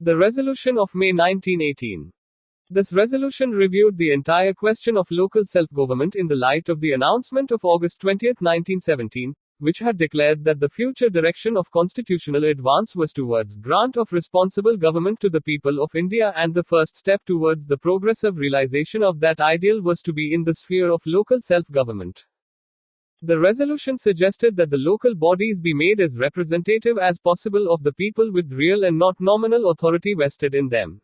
The Resolution of May 1918. This resolution reviewed the entire question of local self-government in the light of the announcement of August 20, 1917, which had declared that the future direction of constitutional advance was towards grant of responsible government to the people of India, and the first step towards the progressive realization of that ideal was to be in the sphere of local self-government. The resolution suggested that the local bodies be made as representative as possible of the people with real and not nominal authority vested in them.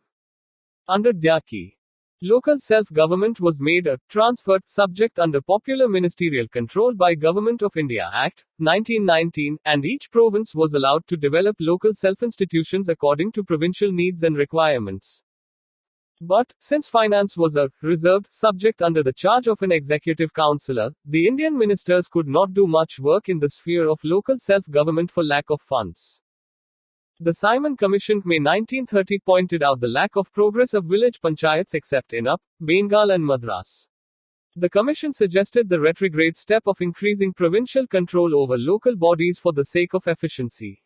Under Dyaki, local self-government was made a transferred subject under Popular Ministerial Control by Government of India Act, 1919, and each province was allowed to develop local self-institutions according to provincial needs and requirements. But, since finance was a reserved subject under the charge of an executive councillor, the Indian ministers could not do much work in the sphere of local self-government for lack of funds. The Simon Commission, May 1930, pointed out the lack of progress of village panchayats except in Up, Bengal and Madras. The Commission suggested the retrograde step of increasing provincial control over local bodies for the sake of efficiency.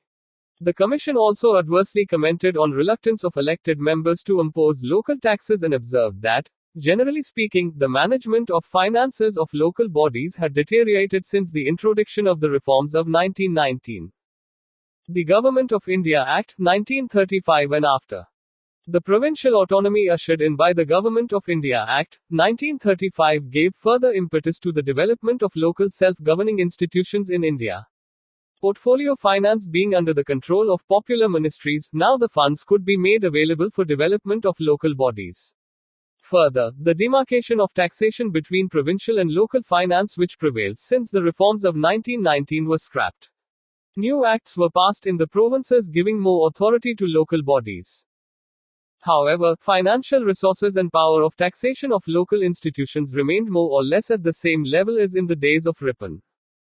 The Commission also adversely commented on reluctance of elected members to impose local taxes and observed that, generally speaking, the management of finances of local bodies had deteriorated since the introduction of the reforms of 1919. The Government of India Act, 1935 and after. The Provincial Autonomy ushered in by the Government of India Act, 1935 gave further impetus to the development of local self-governing institutions in India. Portfolio finance being under the control of popular ministries, now the funds could be made available for development of local bodies. Further, the demarcation of taxation between provincial and local finance which prevailed since the reforms of 1919 was scrapped. New acts were passed in the provinces giving more authority to local bodies. However, financial resources and power of taxation of local institutions remained more or less at the same level as in the days of Ripon.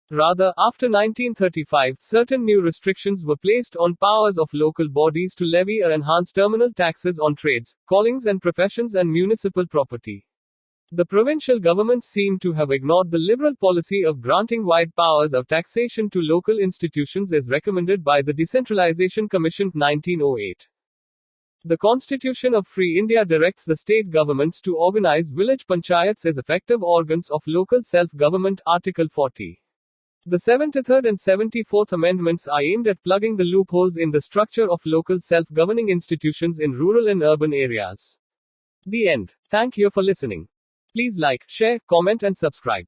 Rather, after 1935, certain new restrictions were placed on powers of local bodies to levy or enhance terminal taxes on trades, callings and professions and municipal property. The provincial governments seem to have ignored the liberal policy of granting wide powers of taxation to local institutions as recommended by the Decentralization Commission 1908. The Constitution of Free India directs the state governments to organize village panchayats as effective organs of local self-government, Article 40. The 73rd and 74th Amendments are aimed at plugging the loopholes in the structure of local self-governing institutions in rural and urban areas. The end. Thank you for listening. Please like, share, comment and subscribe.